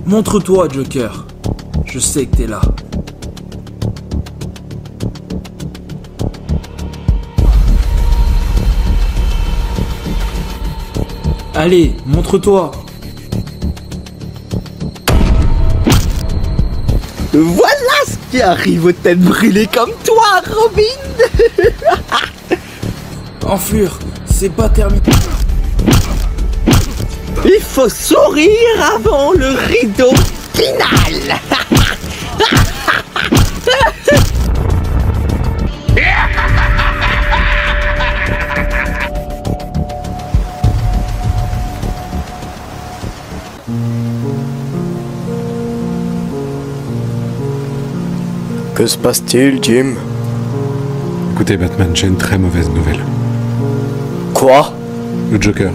Montre-toi, Joker. Je sais que t'es là. Allez, montre-toi. Voilà ce qui arrive aux têtes brûlées comme toi, Robin. Enflure, c'est pas terminé. Il faut sourire avant le rideau final. Que se passe-t-il, Jim? Écoutez, Batman, j'ai une très mauvaise nouvelle. Quoi? Le Joker.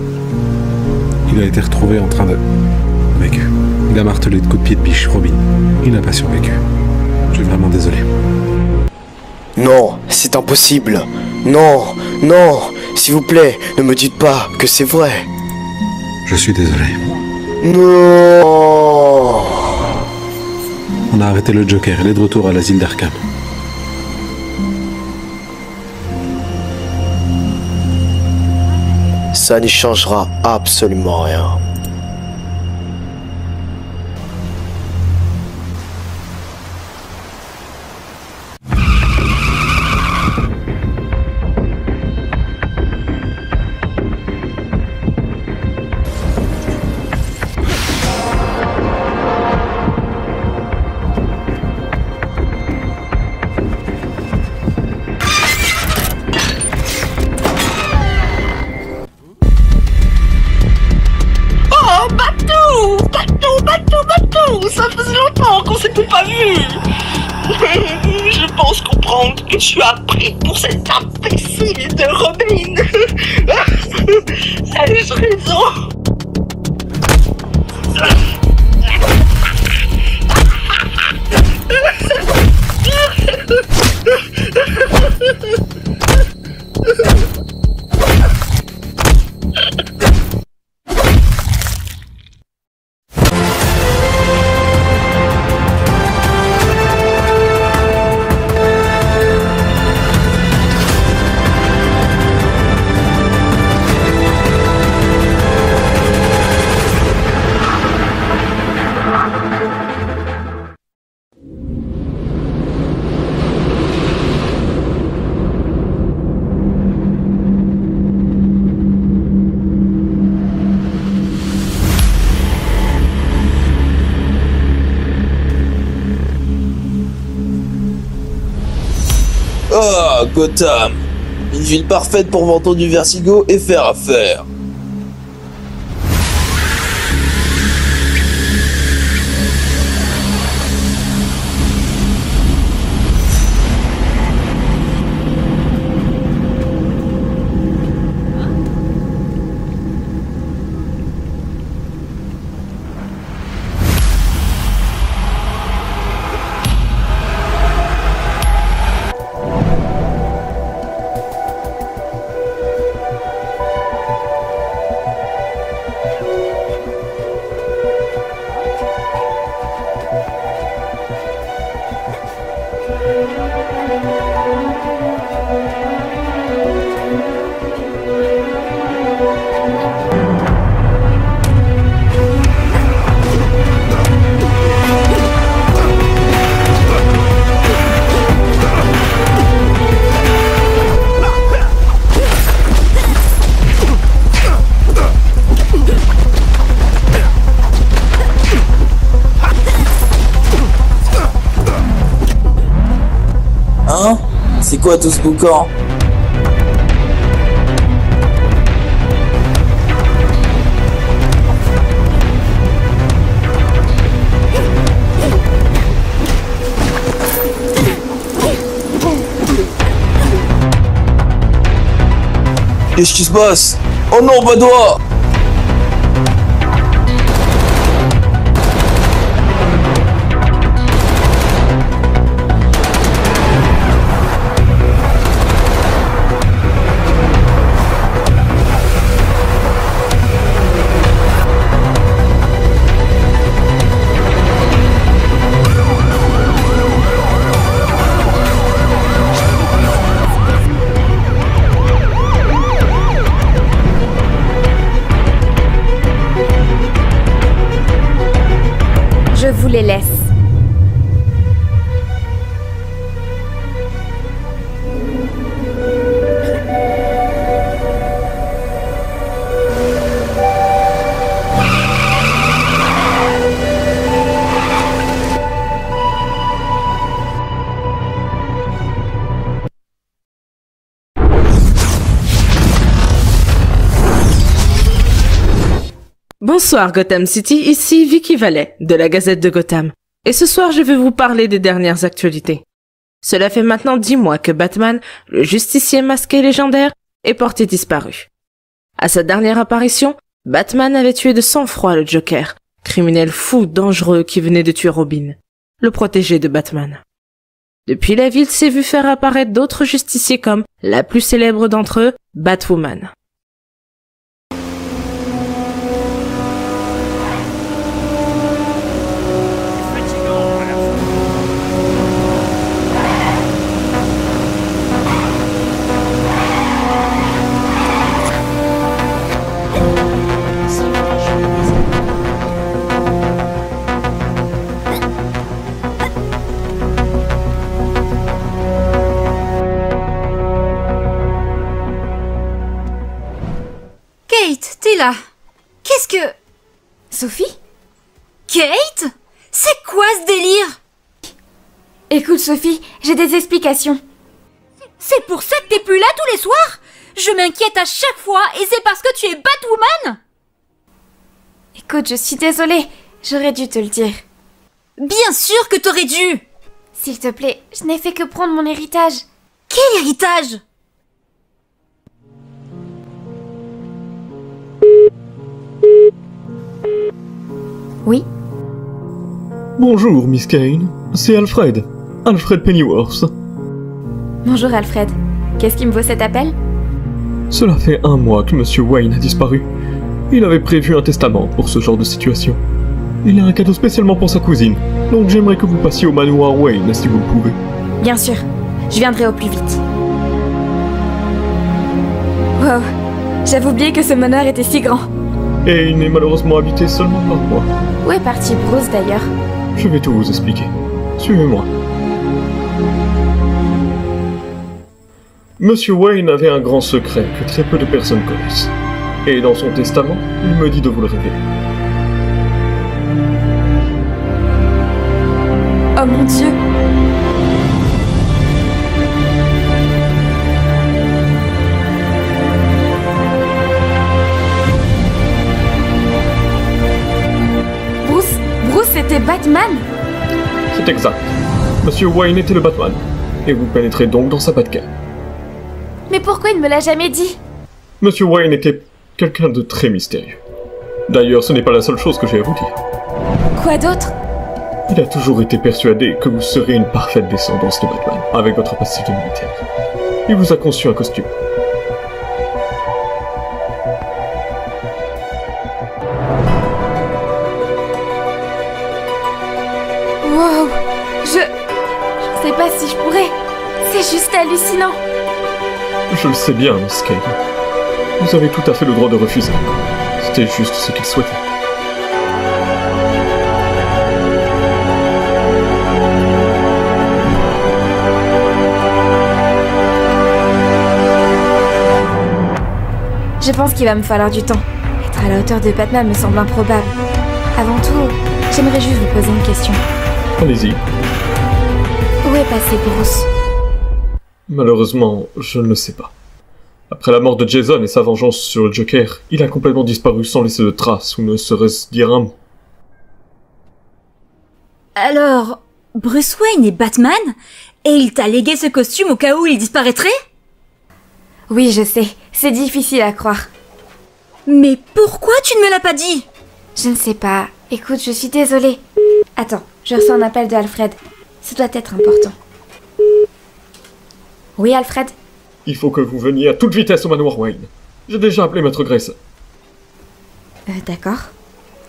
Il a été retrouvé en train de... Mec, il a martelé de coups de pied de biche Robin. Il n'a pas survécu. Je suis vraiment désolé. Non, c'est impossible. Non, non, s'il vous plaît, ne me dites pas que c'est vrai. Je suis désolé. Non. On a arrêté le Joker, il est de retour à l'asile d'Arkham. Ça n'y changera absolument rien. Ça faisait longtemps qu'on s'était pas vu. Je pense comprendre que tu as pris pour cet imbécile de Robin. Ai-je raison? Ah, Gotham. Une ville parfaite pour vendre du Vertigo et faire affaire. Hein? C'est quoi tout ce boucan? Qu'est-ce qui se passe? Oh non, Badois! Bonsoir Gotham City, ici Vicky Vallet, de la Gazette de Gotham. Et ce soir, je vais vous parler des dernières actualités. Cela fait maintenant 10 mois que Batman, le justicier masqué légendaire, est porté disparu. À sa dernière apparition, Batman avait tué de sang-froid le Joker, criminel fou dangereux qui venait de tuer Robin, le protégé de Batman. Depuis, la ville s'est vue faire apparaître d'autres justiciers comme, la plus célèbre d'entre eux, Batwoman. Kate, t'es là. Qu'est-ce que... Sophie? Kate? C'est quoi ce délire? Écoute Sophie, j'ai des explications. C'est pour ça que t'es plus là tous les soirs? Je m'inquiète à chaque fois et c'est parce que tu es Batwoman? Écoute, je suis désolée, j'aurais dû te le dire. Bien sûr que t'aurais dû! S'il te plaît, je n'ai fait que prendre mon héritage. Quel héritage? Oui? Bonjour, Miss Kane. C'est Alfred. Alfred Pennyworth. Bonjour Alfred. Qu'est-ce qui me vaut cet appel? Cela fait 1 mois que Monsieur Wayne a disparu. Il avait prévu un testament pour ce genre de situation. Il a un cadeau spécialement pour sa cousine, donc j'aimerais que vous passiez au manoir Wayne si vous le pouvez. Bien sûr, je viendrai au plus vite. Wow, j'avais oublié que ce manoir était si grand. Et il n'est malheureusement habité seulement par moi. Où est parti Bruce d'ailleurs? Je vais tout vous expliquer. Suivez-moi. Monsieur Wayne avait un grand secret que très peu de personnes connaissent. Et dans son testament, il me dit de vous le révéler. Oh mon Dieu! Bruce, c'était Batman? C'est exact. Monsieur Wayne était le Batman. Et vous pénétrez donc dans sa Batcave. Mais pourquoi il ne me l'a jamais dit? Monsieur Wayne était quelqu'un de très mystérieux. D'ailleurs, ce n'est pas la seule chose que j'ai à vous dire. Quoi d'autre? Il a toujours été persuadé que vous serez une parfaite descendance de Batman, avec votre passif de militaire. Il vous a conçu un costume. Wow! Je sais pas si je pourrais. C'est juste hallucinant. Je le sais bien, Miss Kane. Vous avez tout à fait le droit de refuser. C'était juste ce qu'il souhaitait. Je pense qu'il va me falloir du temps. Être à la hauteur de Batman me semble improbable. Avant tout, j'aimerais juste vous poser une question. Allez-y. Où est passé Bruce? Malheureusement, je ne le sais pas. Après la mort de Jason et sa vengeance sur le Joker, il a complètement disparu sans laisser de traces ou ne serait-ce dire un mot. Alors, Bruce Wayne est Batman? Et il t'a légué ce costume au cas où il disparaîtrait? Oui, je sais. C'est difficile à croire. Mais pourquoi tu ne me l'as pas dit? Je ne sais pas. Écoute, je suis désolée. Attends, je reçois un appel de Alfred. Ça doit être important. Oui, Alfred? Il faut que vous veniez à toute vitesse au manoir Wayne. J'ai déjà appelé Maître Grayson. D'accord.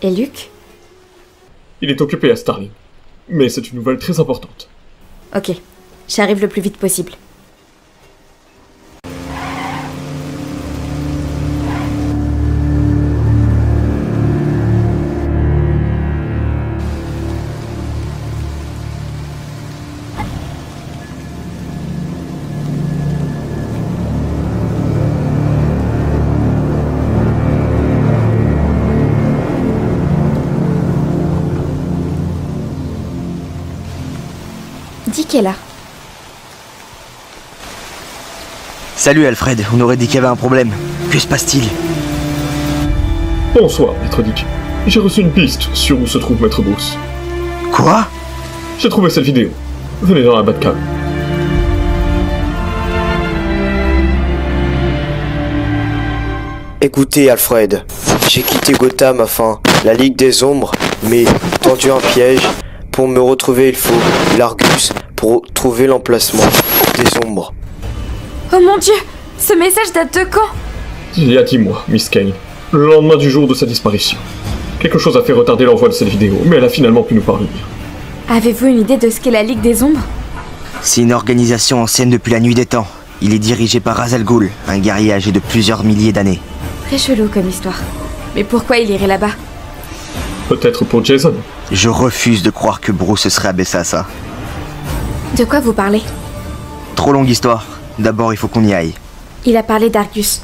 Et Luc? Il est occupé à Starling. Mais c'est une nouvelle très importante. Ok. J'arrive le plus vite possible. Dick est là. Salut Alfred, on aurait dit qu'il y avait un problème. Que se passe-t-il? Bonsoir, Maître Dick. J'ai reçu une piste sur où se trouve Maître Bruce. Quoi? J'ai trouvé cette vidéo. Venez dans la Batcave. Écoutez, Alfred, j'ai quitté Gotham afin la Ligue des Ombres, mais tendu un piège. Pour me retrouver, il faut l'Argus pour trouver l'emplacement des ombres. Oh mon Dieu! Ce message date de quand? Il y a 10 mois, Miss Kane. Le lendemain du jour de sa disparition. Quelque chose a fait retarder l'envoi de cette vidéo, mais elle a finalement pu nous parvenir. Avez-vous une idée de ce qu'est la Ligue des Ombres? C'est une organisation ancienne depuis la nuit des temps. Il est dirigé par Ra's al Ghul, un guerrier âgé de plusieurs milliers d'années. Très chelou comme histoire. Mais pourquoi il irait là-bas? Peut-être pour Jason. Je refuse de croire que Bruce se serait abaissé à ça. De quoi vous parlez? Trop longue histoire. D'abord, il faut qu'on y aille. Il a parlé d'Argus.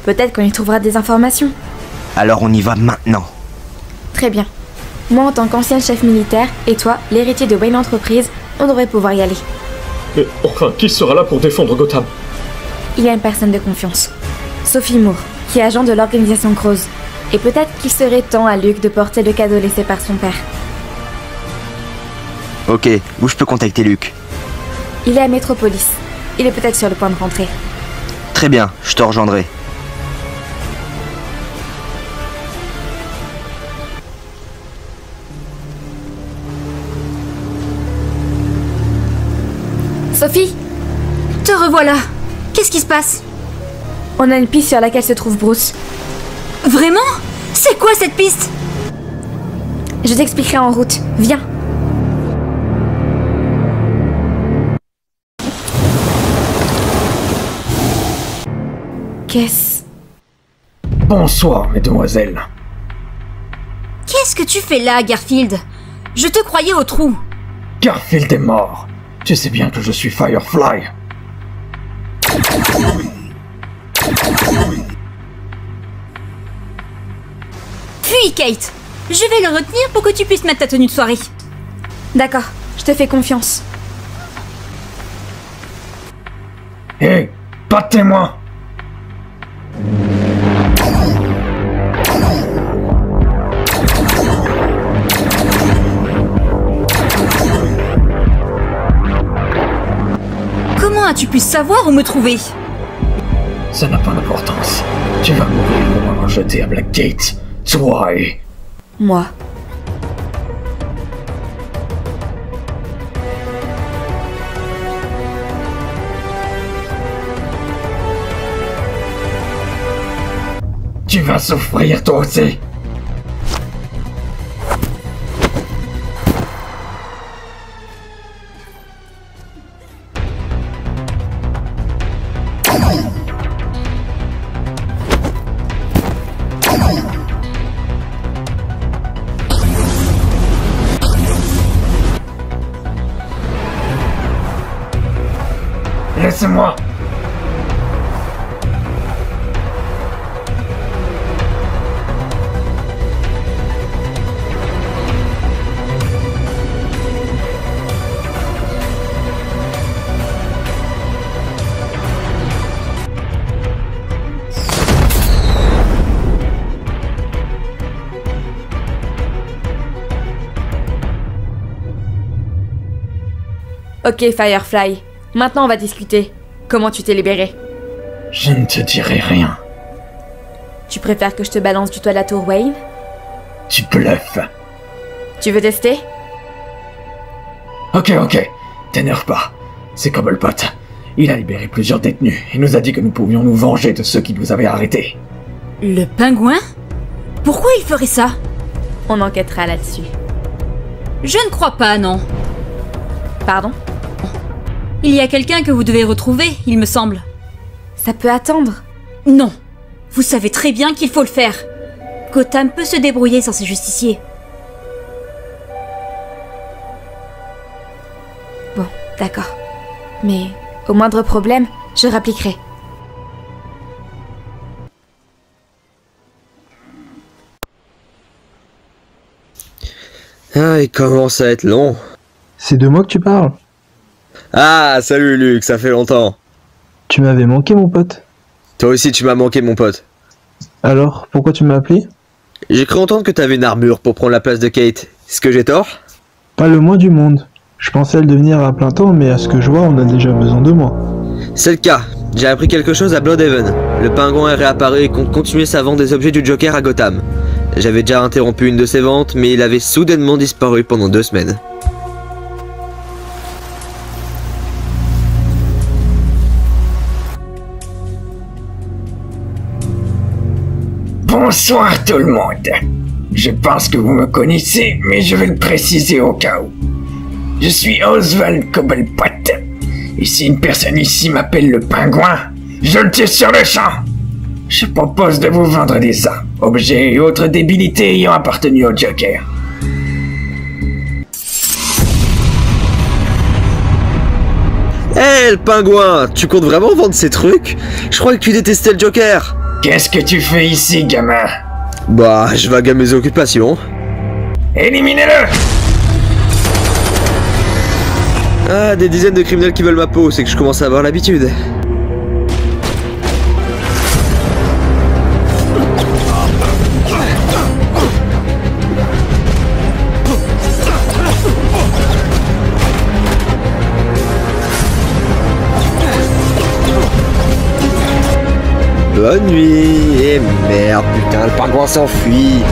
Peut-être qu'on y trouvera des informations. Alors on y va maintenant. Très bien. Moi, en tant qu'ancien chef militaire, et toi, l'héritier de Wayne Enterprises, on devrait pouvoir y aller. Mais enfin, qui sera là pour défendre Gotham? Il y a une personne de confiance. Sophie Moore, qui est agent de l'organisation Crows. Et peut-être qu'il serait temps à Luke de porter le cadeau laissé par son père. Ok, où je peux contacter Luke? Il est à Metropolis. Il est peut-être sur le point de rentrer. Très bien, je te rejoindrai. Sophie, te revoilà. Qu'est-ce qui se passe? On a une piste sur laquelle se trouve Bruce. Vraiment? C'est quoi cette piste? Je t'expliquerai en route. Viens. Qu'est-ce... Bonsoir, mesdemoiselles. Qu'est-ce que tu fais là, Garfield? Je te croyais au trou. Garfield est mort. Tu sais bien que je suis Firefly. Fuis, Kate. Je vais le retenir pour que tu puisses mettre ta tenue de soirée. D'accord, je te fais confiance. Hé, pas de témoin. Comment as-tu pu savoir où me trouver? Ça n'a pas d'importance. Tu vas mourir pour m'avoir jeté à Blackgate. Toi et... Moi. Tu vas souffrir toi aussi. Laissez-moi. Ok, Firefly. Maintenant, on va discuter. Comment tu t'es libéré? Je ne te dirai rien. Tu préfères que je te balance du toit de la tour Wayne? Tu bluffes. Tu veux tester? Ok, t'énerve pas. C'est Cobblepot. Il a libéré plusieurs détenus et nous a dit que nous pouvions nous venger de ceux qui nous avaient arrêtés. Le pingouin? Pourquoi il ferait ça? On enquêtera là-dessus. Je ne crois pas, non. Pardon? Il y a quelqu'un que vous devez retrouver, il me semble. Ça peut attendre. Non. Vous savez très bien qu'il faut le faire. Gotham peut se débrouiller sans ses justiciers. Bon, d'accord. Mais au moindre problème, je rappliquerai. Ah, il commence à être long. C'est de moi que tu parles? Ah, salut Luc, ça fait longtemps. Tu m'avais manqué, mon pote. Toi aussi, tu m'as manqué, mon pote. Alors, pourquoi tu m'as appelé? J'ai cru entendre que t'avais une armure pour prendre la place de Kate. Est-ce que j'ai tort? Pas le moins du monde. Je pensais le devenir à plein temps, mais à ce que je vois, on a déjà besoin de moi. C'est le cas. J'ai appris quelque chose à Bloodhaven. Le pingouin est réapparu et compte continuer sa vente des objets du Joker à Gotham. J'avais déjà interrompu une de ses ventes, mais il avait soudainement disparu pendant 2 semaines. Bonsoir tout le monde. Je pense que vous me connaissez, mais je vais le préciser au cas où. Je suis Oswald Cobblepot. Et si une personne ici m'appelle le pingouin, je le tue sur le champ. Je propose de vous vendre des armes, objets et autres débilités ayant appartenu au Joker. Hé, le pingouin, tu comptes vraiment vendre ces trucs? Je croyais que tu détestais le Joker. Qu'est-ce que tu fais ici, gamin? Bah, je vague à mes occupations. Éliminez-le! Ah, des dizaines de criminels qui veulent ma peau, c'est que je commence à avoir l'habitude. Bonne nuit. Et merde, putain, le pingouin s'enfuit.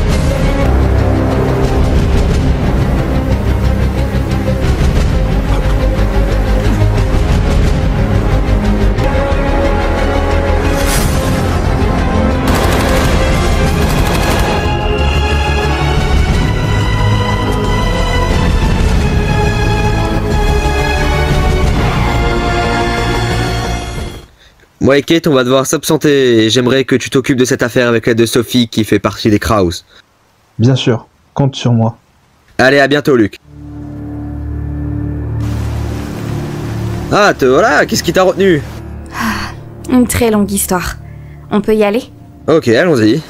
Moi et Kate, on va devoir s'absenter et j'aimerais que tu t'occupes de cette affaire avec l'aide de Sophie qui fait partie des Krauss. Bien sûr, compte sur moi. Allez, à bientôt, Luc. Ah, te voilà, qu'est-ce qui t'a retenu? Une très longue histoire. On peut y aller? Ok, allons-y.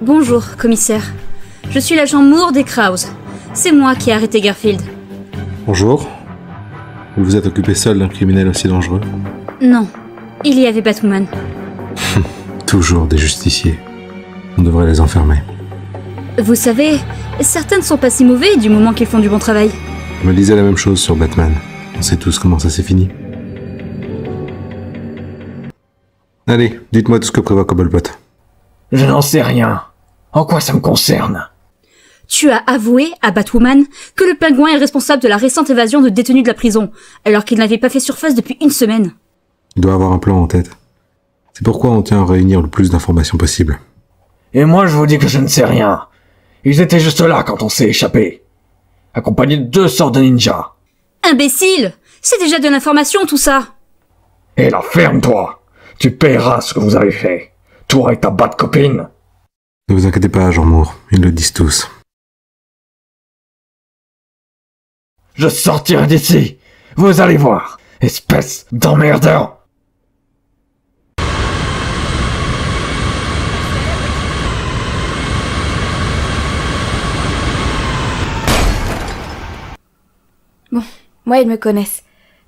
Bonjour, commissaire. Je suis l'agent Moore des Krauss. C'est moi qui ai arrêté Garfield. Bonjour. Vous vous êtes occupé seul d'un criminel aussi dangereux? Non, il y avait Batwoman. Toujours des justiciers. On devrait les enfermer. Vous savez, certains ne sont pas si mauvais du moment qu'ils font du bon travail. Je me disais la même chose sur Batman. On sait tous comment ça s'est fini. Allez, dites-moi tout ce que prévoit Cobblepot. Je n'en sais rien. En quoi ça me concerne? Tu as avoué à Batwoman que le pingouin est responsable de la récente évasion de détenus de la prison, alors qu'il n'avait pas fait surface depuis 1 semaine. Il doit avoir un plan en tête. C'est pourquoi on tient à réunir le plus d'informations possible. Et moi je vous dis que je ne sais rien. Ils étaient juste là quand on s'est échappé. Accompagnés de 2 sortes de ninjas. Imbécile! C'est déjà de l'information tout ça! Et là, ferme-toi! Tu paieras ce que vous avez fait. Toi et ta bad copine. Ne vous inquiétez pas, Jean Moore. Ils le disent tous. Je sortirai d'ici. Vous allez voir. Espèce d'emmerdeur. Bon, moi ils me connaissent.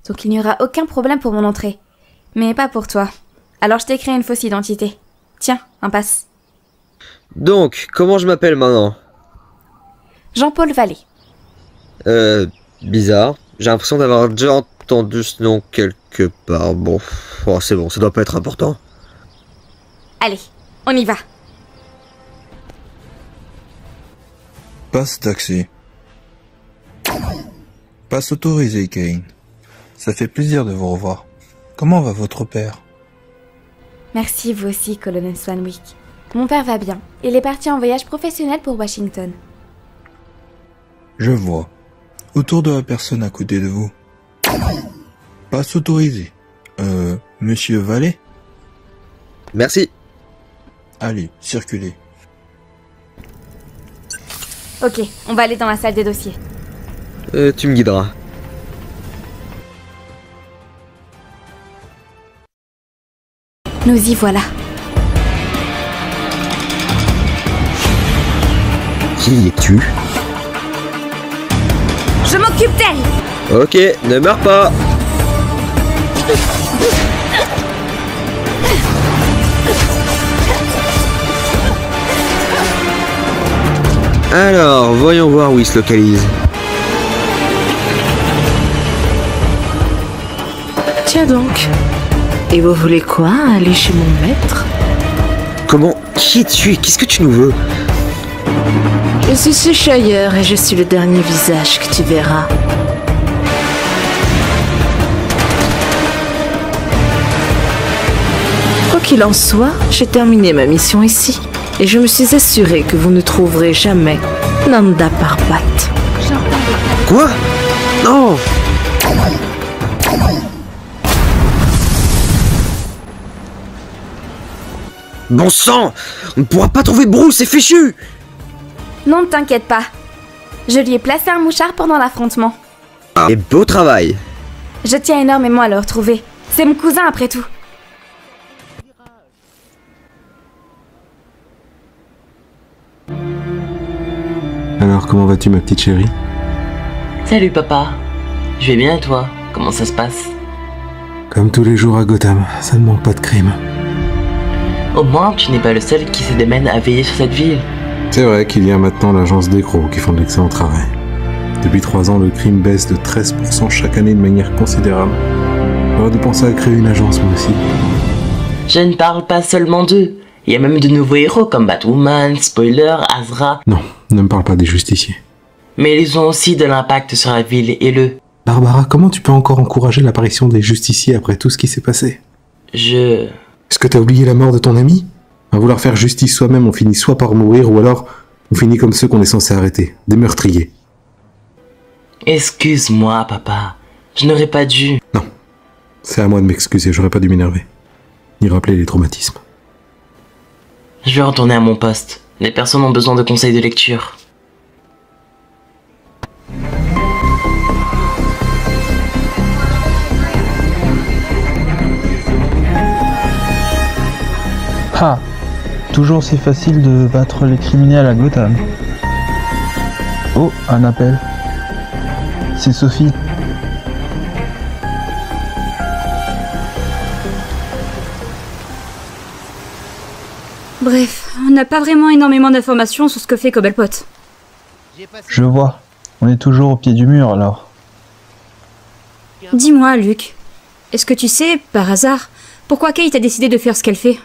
Donc il n'y aura aucun problème pour mon entrée. Mais pas pour toi. Alors je t'ai créé une fausse identité. Tiens, un passe. Donc, comment je m'appelle maintenant? Jean-Paul Vallée. Bizarre. J'ai l'impression d'avoir déjà entendu ce nom quelque part. Bon, oh, c'est bon, ça doit pas être important. Allez, on y va. Passe taxi. Passe autorisé, Kane. Ça fait plaisir de vous revoir. Comment va votre père? Merci, vous aussi, colonel Swanwick. Mon père va bien. Il est parti en voyage professionnel pour Washington. Je vois. Autour de la personne à côté de vous. Passe autorisé. Monsieur Vallée? Merci. Allez, circulez. Ok, on va aller dans la salle des dossiers. Tu me guideras. Nous y voilà. Qui es-tu? Je m'occupe d'elle! Ok, ne meurs pas. Alors, voyons voir où il se localise. Tiens donc. Et vous voulez quoi? Aller chez mon maître? Comment? Qui es-tu et qu'est-ce que tu nous veux? Je suis Cheshire et je suis le dernier visage que tu verras. Quoi qu'il en soit, j'ai terminé ma mission ici. Et je me suis assuré que vous ne trouverez jamais Nanda Parbat. Quoi? Non! Bon sang! On ne pourra pas trouver Bruce, c'est fichu! Non, ne t'inquiète pas. Je lui ai placé un mouchard pendant l'affrontement. Et beau travail! Je tiens énormément à le retrouver. C'est mon cousin après tout. Alors, comment vas-tu, ma petite chérie? Salut papa. Je vais bien et toi? Comment ça se passe? Comme tous les jours à Gotham, ça ne manque pas de crime. Au moins, tu n'es pas le seul qui se démène à veiller sur cette ville. C'est vrai qu'il y a maintenant l'agence d'Ecro qui font de l'excellent travail. Depuis 3 ans, le crime baisse de 13% chaque année de manière considérable. J'aurais dû penser à créer une agence, moi aussi. Je ne parle pas seulement d'eux. Il y a même de nouveaux héros comme Batwoman, Spoiler, Azra. Non, ne me parle pas des justiciers. Mais ils ont aussi de l'impact sur la ville et le... Barbara, comment tu peux encore encourager l'apparition des justiciers après tout ce qui s'est passé? Est-ce que t'as oublié la mort de ton ami? À vouloir faire justice soi-même, on finit soit par mourir, ou alors on finit comme ceux qu'on est censé arrêter, des meurtriers. Excuse-moi, papa. Je n'aurais pas dû... Non. C'est à moi de m'excuser, j'aurais pas dû m'énerver. Ni rappeler les traumatismes. Je vais retourner à mon poste. Les personnes ont besoin de conseils de lecture. Ah, toujours si facile de battre les criminels à Gotham. Oh, un appel. C'est Sophie. Bref, on n'a pas vraiment énormément d'informations sur ce que fait Cobblepot. Je vois. On est toujours au pied du mur alors. Dis-moi, Luc, est-ce que tu sais, par hasard, pourquoi Kate a décidé de faire ce qu'elle fait?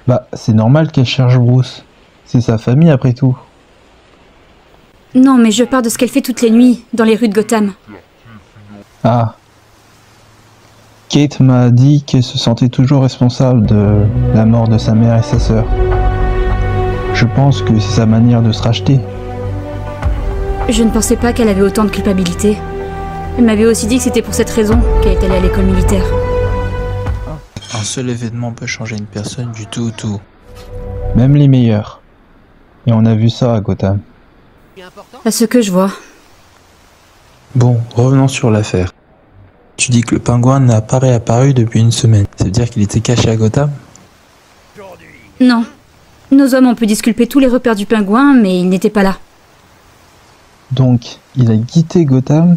Bah, c'est normal qu'elle cherche Bruce. C'est sa famille après tout. Non, mais je parle de ce qu'elle fait toutes les nuits, dans les rues de Gotham. Ah. Kate m'a dit qu'elle se sentait toujours responsable de la mort de sa mère et sa sœur. Je pense que c'est sa manière de se racheter. Je ne pensais pas qu'elle avait autant de culpabilité. Elle m'avait aussi dit que c'était pour cette raison qu'elle est allée à l'école militaire. Un seul événement peut changer une personne du tout au tout. Même les meilleurs. Et on a vu ça à Gotham. À ce que je vois. Bon, revenons sur l'affaire. Tu dis que le pingouin n'a pas réapparu depuis une semaine. Ça veut dire qu'il était caché à Gotham? Non. Nos hommes ont pu disculper tous les repères du pingouin, mais il n'était pas là. Donc, il a quitté Gotham,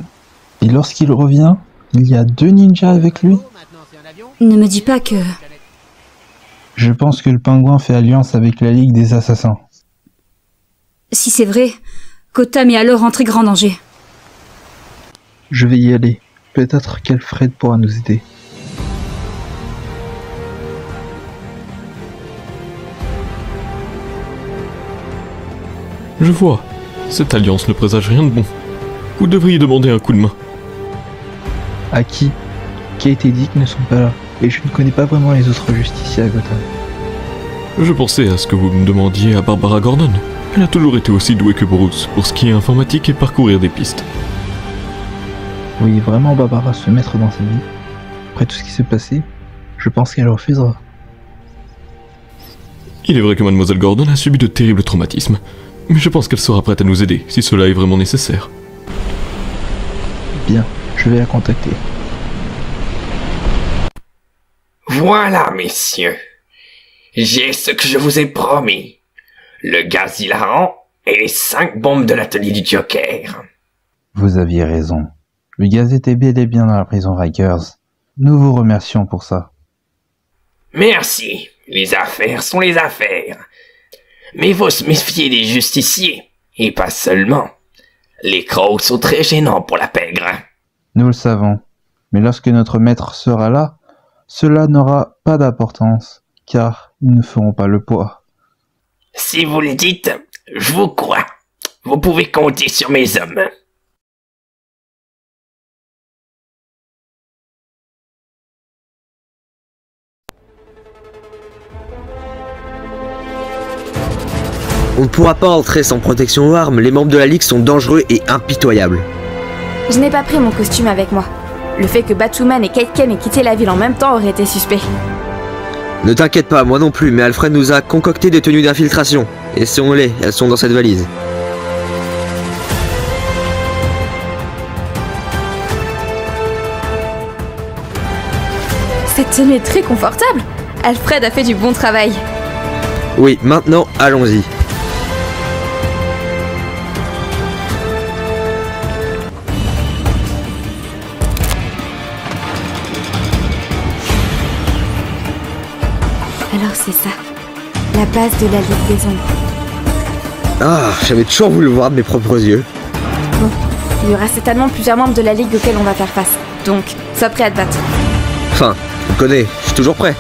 et lorsqu'il revient, il y a 2 ninjas avec lui? Ne me dis pas que... Je pense que le pingouin fait alliance avec la Ligue des Assassins. Si c'est vrai, Gotham est alors en très grand danger. Je vais y aller. Peut-être qu'Alfred pourra nous aider. Je vois. Cette alliance ne présage rien de bon. Vous devriez demander un coup de main. À qui? Kate et Dick ne sont pas là. et je ne connais pas vraiment les autres justiciers à Gotham. Je pensais à ce que vous me demandiez à Barbara Gordon. Elle a toujours été aussi douée que Bruce pour ce qui est informatique et parcourir des pistes. Oui, vraiment Barbara se mettre dans sa vie. Après tout ce qui s'est passé, je pense qu'elle refusera. Il est vrai que Mademoiselle Gordon a subi de terribles traumatismes, mais je pense qu'elle sera prête à nous aider si cela est vraiment nécessaire. Bien, je vais la contacter. Voilà, messieurs. J'ai ce que je vous ai promis. Le gaz hilarant et les 5 bombes de l'atelier du Joker. Vous aviez raison. Le gaz était bel et bien dans la prison Rikers. Nous vous remercions pour ça. Merci. Les affaires sont les affaires. Mais faut se méfier des justiciers. Et pas seulement. Les crocs sont très gênants pour la pègre. Nous le savons. Mais lorsque notre maître sera là, cela n'aura pas d'importance, car ils ne feront pas le poids. Si vous le dites, je vous crois. Vous pouvez compter sur mes hommes. On ne pourra pas entrer sans protection aux armes, les membres de la Ligue sont dangereux et impitoyables. Je n'ai pas pris mon costume avec moi. Le fait que Batwoman et Kate Kane aient quitté la ville en même temps aurait été suspect. Ne t'inquiète pas, moi non plus, mais Alfred nous a concocté des tenues d'infiltration. Et si on l'est, elles sont dans cette valise. Cette tenue est très confortable. Alfred a fait du bon travail. Oui, maintenant, allons-y. Alors c'est ça, la base de la Ligue des Ombres. Ah, j'avais toujours voulu le voir de mes propres yeux. Bon, il y aura certainement plusieurs membres de la Ligue auxquels on va faire face. Donc, sois prêt à te battre. Enfin, tu me connais, je suis toujours prêt.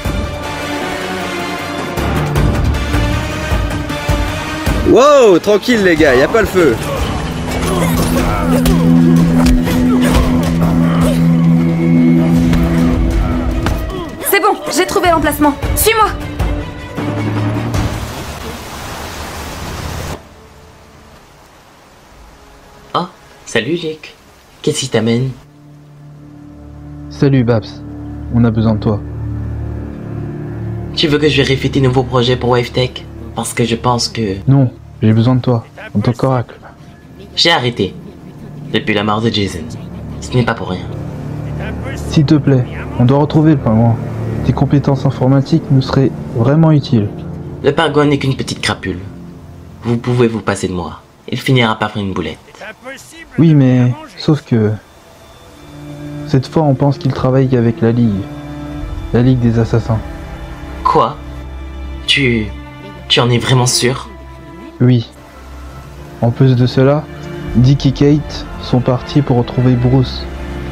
Wow, tranquille les gars, y a pas le feu. C'est bon, j'ai trouvé l'emplacement. Suis-moi. Oh, salut Jake. Qu'est-ce qui t'amène? Salut Babs, on a besoin de toi. Tu veux que je vérifie tes nouveaux projets pour WaveTech? Parce que je pense que... Non, j'ai besoin de toi, en tant qu'oracle. J'ai arrêté. Depuis la mort de Jason. Ce n'est pas pour rien. S'il te plaît, on doit retrouver le pingouin. Tes compétences informatiques nous seraient vraiment utiles. Le pingouin n'est qu'une petite crapule. Vous pouvez vous passer de moi. Il finira par faire une boulette. Oui, mais... sauf que... cette fois, on pense qu'il travaille avec la Ligue. La Ligue des Assassins. Quoi? Tu en es vraiment sûr? Oui. En plus de cela, Dick et Kate sont partis pour retrouver Bruce.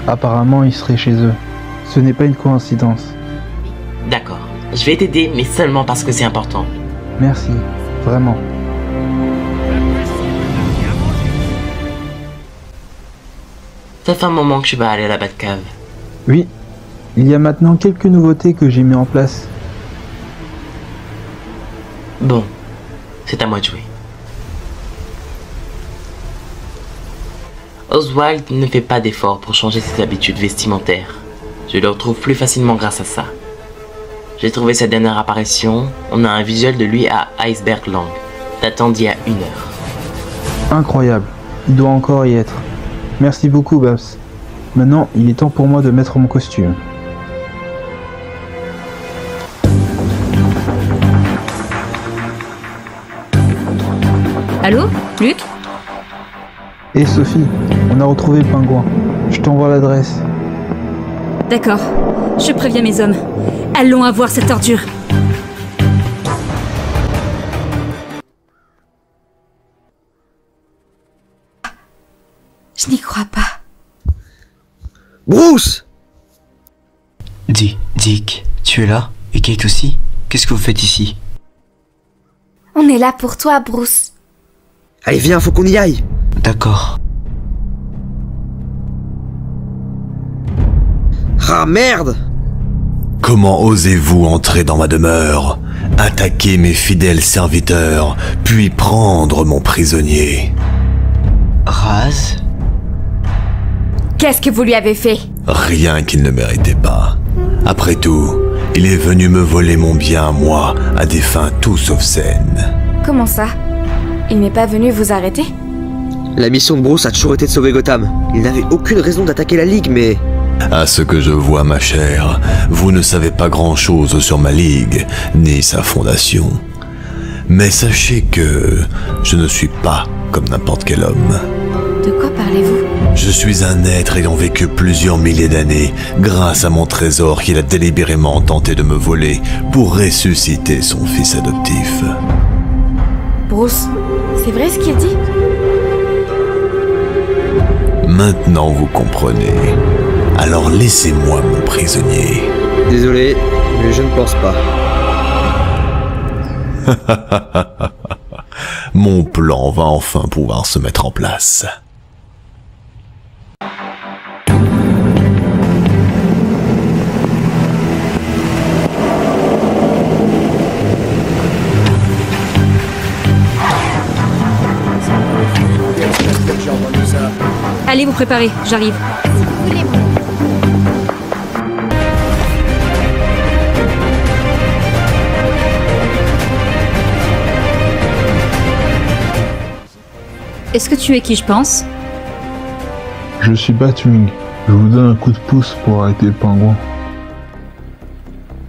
Apparemment, il serait chez eux. Ce n'est pas une coïncidence. D'accord. Je vais t'aider, mais seulement parce que c'est important. Merci. Vraiment. Ça fait un moment que je vais aller à la Batcave. Oui. Il y a maintenant quelques nouveautés que j'ai mis en place. Bon. C'est à moi de jouer. Oswald ne fait pas d'efforts pour changer ses habitudes vestimentaires. Je le retrouve plus facilement grâce à ça. J'ai trouvé sa dernière apparition. On a un visuel de lui à Iceberg Lang, datant d'il y a 1 heure. Incroyable. Il doit encore y être. Merci beaucoup, Babs. Maintenant, il est temps pour moi de mettre mon costume. Allô, Luc? Et Sophie, on a retrouvé le pingouin. Je t'envoie l'adresse. D'accord. Je préviens mes hommes. Allons avoir cette ordure. Je n'y crois pas. Bruce! Dick, tu es là? Et Kate aussi? Qu'est-ce que vous faites ici? On est là pour toi, Bruce. Allez, viens, faut qu'on y aille. D'accord. Ah merde! Comment osez-vous entrer dans ma demeure, attaquer mes fidèles serviteurs, puis prendre mon prisonnier? Raz? Qu'est-ce que vous lui avez fait? Rien qu'il ne méritait pas. Après tout, il est venu me voler mon bien à moi, à des fins tout sauf saines. Comment ça? Il n'est pas venu vous arrêter? La mission de Bruce a toujours été de sauver Gotham. Il n'avait aucune raison d'attaquer la Ligue, mais... À ce que je vois, ma chère, vous ne savez pas grand-chose sur ma Ligue, ni sa fondation. Mais sachez que je ne suis pas comme n'importe quel homme. De quoi parlez-vous? Je suis un être ayant vécu plusieurs milliers d'années grâce à mon trésor qu'il a délibérément tenté de me voler pour ressusciter son fils adoptif. Bruce, c'est vrai ce qu'il dit? Maintenant vous comprenez. Alors laissez-moi mon prisonnier. Désolé, mais je ne pense pas. Mon plan va enfin pouvoir se mettre en place. Allez vous préparer, j'arrive. Est-ce que tu es qui je pense? Je suis Batwing. Je vous donne un coup de pouce pour arrêter le pingouin.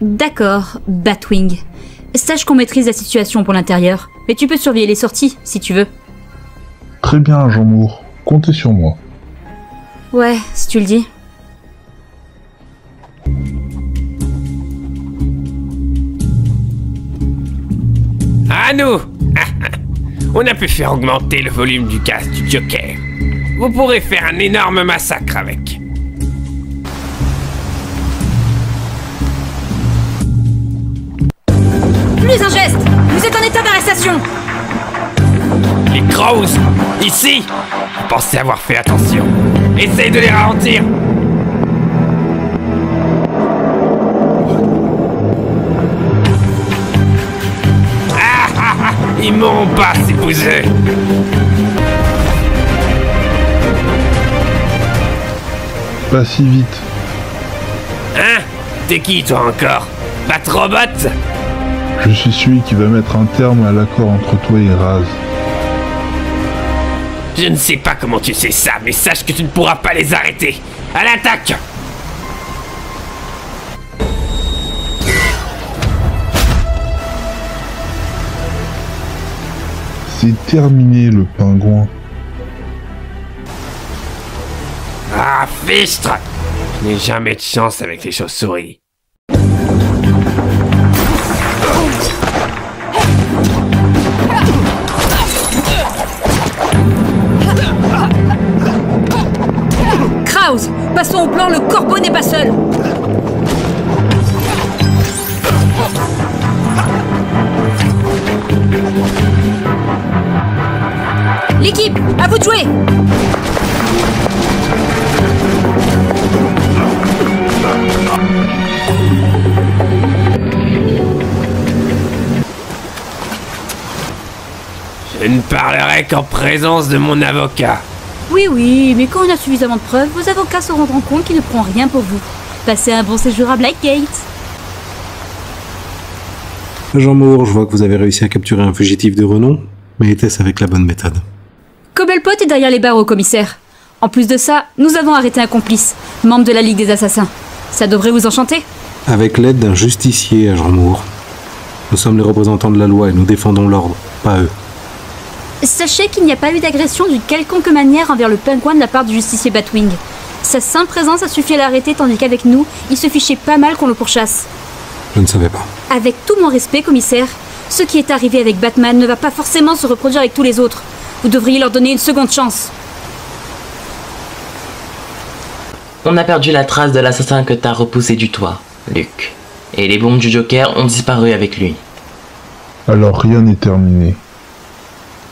D'accord, Batwing. Sache qu'on maîtrise la situation pour l'intérieur, mais tu peux surveiller les sorties, si tu veux. Très bien, Agent Moore. Comptez sur moi. Ouais, si tu le dis. À nous! On a pu faire augmenter le volume du gaz du Joker. Vous pourrez faire un énorme massacre avec. Plus un geste! Vous êtes en état d'arrestation! Les Crows! Ici! Vous pensez avoir fait attention. Essayez de les ralentir! Ils m'auront pas, ces bouseux! Pas si vite. Hein? T'es qui, toi, encore? Bat-Robot? Je suis celui qui va mettre un terme à l'accord entre toi et Raz. Je ne sais pas comment tu sais ça, mais sache que tu ne pourras pas les arrêter! À l'attaque! C'est terminé, le pingouin. Ah, fichtre! Je n'ai jamais de chance avec les chauves-souris. Kraus, passons au plan, le corbeau n'est pas seul. L'équipe, à vous de jouer. Je ne parlerai qu'en présence de mon avocat. Oui, mais quand on a suffisamment de preuves, vos avocats se rendront compte qu'ils ne prend rien pour vous. Passez un bon séjour à Blackgate. Agent Moore, je vois que vous avez réussi à capturer un fugitif de renom, mais était-ce avec la bonne méthode? Cobblepot est derrière les barreaux, commissaire. En plus de ça, nous avons arrêté un complice, membre de la Ligue des Assassins. Ça devrait vous enchanter? Avec l'aide d'un justicier, Agent Moore. Nous sommes les représentants de la loi et nous défendons l'ordre, pas eux. Sachez qu'il n'y a pas eu d'agression d'une quelconque manière envers le pingouin de la part du justicier Batwing. Sa simple présence a suffi à l'arrêter, tandis qu'avec nous, il se fichait pas mal qu'on le pourchasse. Je ne savais pas. Avec tout mon respect, commissaire, ce qui est arrivé avec Batman ne va pas forcément se reproduire avec tous les autres. Vous devriez leur donner une seconde chance. On a perdu la trace de l'assassin que t'as repoussé du toit, Luke. Et les bombes du Joker ont disparu avec lui. Alors rien n'est terminé.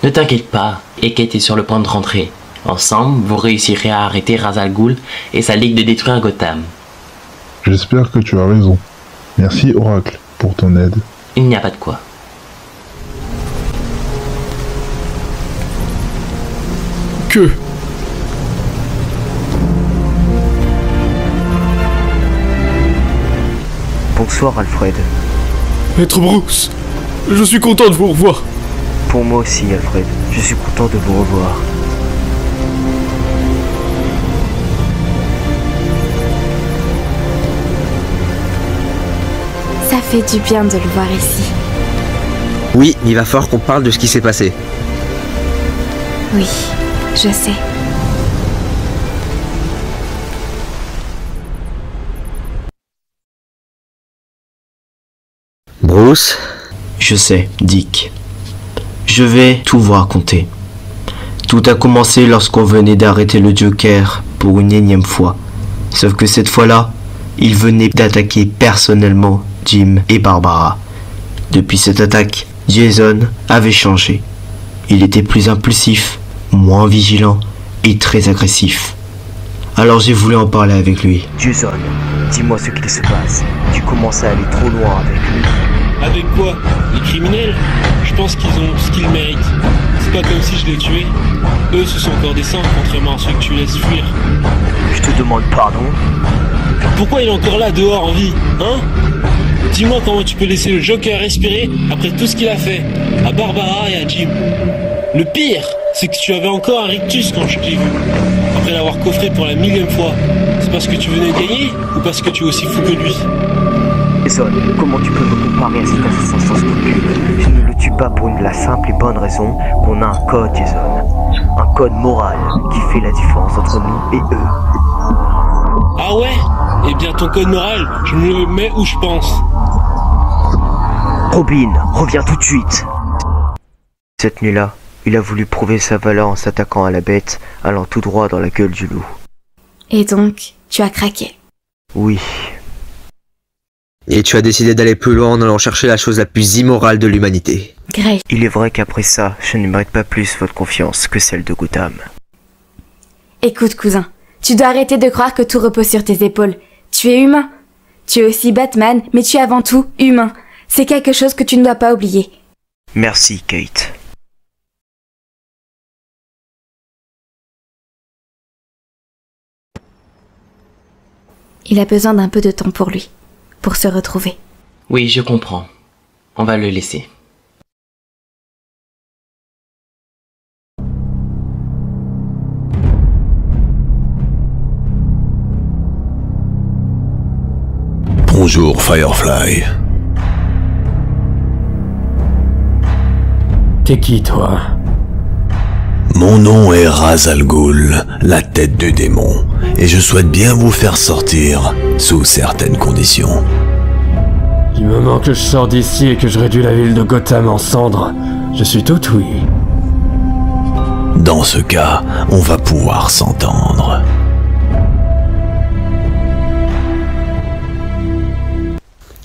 Ne t'inquiète pas, Kate est sur le point de rentrer. Ensemble, vous réussirez à arrêter Ra's al Ghul et sa ligue de détruire Gotham. J'espère que tu as raison. Merci Oracle pour ton aide. Il n'y a pas de quoi. Que... Bonsoir Alfred. Maître Bruce, je suis content de vous revoir. Pour moi aussi Alfred, je suis content de vous revoir. Ça fait du bien de le voir ici. Oui, il va falloir qu'on parle de ce qui s'est passé. Oui, je sais. Bruce? Je sais, Dick. Je vais tout vous raconter. Tout a commencé lorsqu'on venait d'arrêter le Joker pour une énième fois. Sauf que cette fois-là, il venait d'attaquer personnellement Jim et Barbara. Depuis cette attaque, Jason avait changé. Il était plus impulsif, moins vigilant et très agressif. Alors j'ai voulu en parler avec lui. Jason, dis-moi ce qu'il se passe. Tu commences à aller trop loin avec lui. Avec quoi? Les criminels? Je pense qu'ils ont ce qu'ils méritent. C'est pas comme si je les tuais. Eux, ce sont encore des saints, contrairement à ceux que tu laisses fuir. Je te demande pardon. Pourquoi il est encore là, dehors, en vie, hein? Dis-moi comment tu peux laisser le Joker respirer après tout ce qu'il a fait à Barbara et à Jim. Le pire, c'est que tu avais encore un rictus quand je t'ai vu. Après l'avoir coffré pour la 1000e fois. C'est parce que tu venais de gagner ou parce que tu es aussi fou que lui? Jason, comment tu peux me comparer à cet assassin sans scrupule? Je ne le tue pas pour la simple et bonne raison qu'on a un code, Jason. Un code moral qui fait la différence entre nous et eux. Ah ouais? Eh bien ton code moral, je me le mets où je pense. Robin, reviens tout de suite. Cette nuit-là, il a voulu prouver sa valeur en s'attaquant à la bête, allant tout droit dans la gueule du loup. Et donc, tu as craqué? Oui. Et tu as décidé d'aller plus loin en allant chercher la chose la plus immorale de l'humanité. Grey. Il est vrai qu'après ça, je ne mérite pas plus votre confiance que celle de Gotham. Écoute, cousin, tu dois arrêter de croire que tout repose sur tes épaules. Tu es humain. Tu es aussi Batman, mais tu es avant tout humain. C'est quelque chose que tu ne dois pas oublier. Merci, Kate. Il a besoin d'un peu de temps pour lui, pour se retrouver. Oui, je comprends. On va le laisser. Bonjour Firefly. T'es qui, toi? Mon nom est Ra's al Ghul, la tête du démon, et je souhaite bien vous faire sortir sous certaines conditions. Du moment que je sors d'ici et que je réduis la ville de Gotham en cendres, je suis tout oui. Dans ce cas, on va pouvoir s'entendre.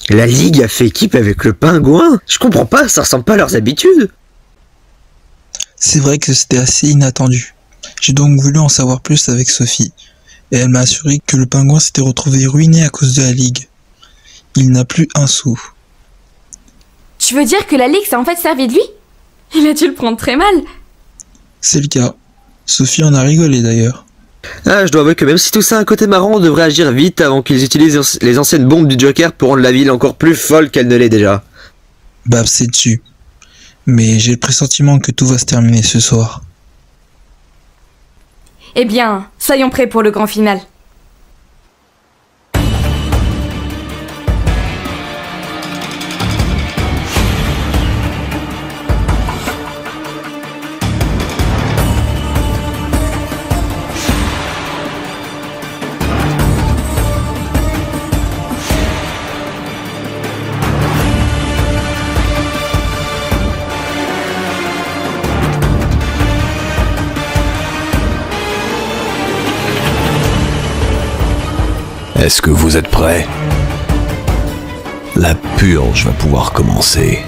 La Ligue a fait équipe avec le Pingouin? Je comprends pas, ça ressemble pas à leurs habitudes. C'est vrai que c'était assez inattendu. J'ai donc voulu en savoir plus avec Sophie, et elle m'a assuré que le Pingouin s'était retrouvé ruiné à cause de la Ligue. Il n'a plus un sou. Tu veux dire que la Ligue s'est en fait servi de lui? Il a dû le prendre très mal. C'est le cas. Sophie en a rigolé d'ailleurs. Ah, je dois avouer que même si tout ça a un côté marrant, on devrait agir vite avant qu'ils utilisent les anciennes bombes du Joker pour rendre la ville encore plus folle qu'elle ne l'est déjà. Babs c'est dessus. Mais j'ai le pressentiment que tout va se terminer ce soir. Eh bien, soyons prêts pour le grand final. Est-ce que vous êtes prêts? La purge va pouvoir commencer.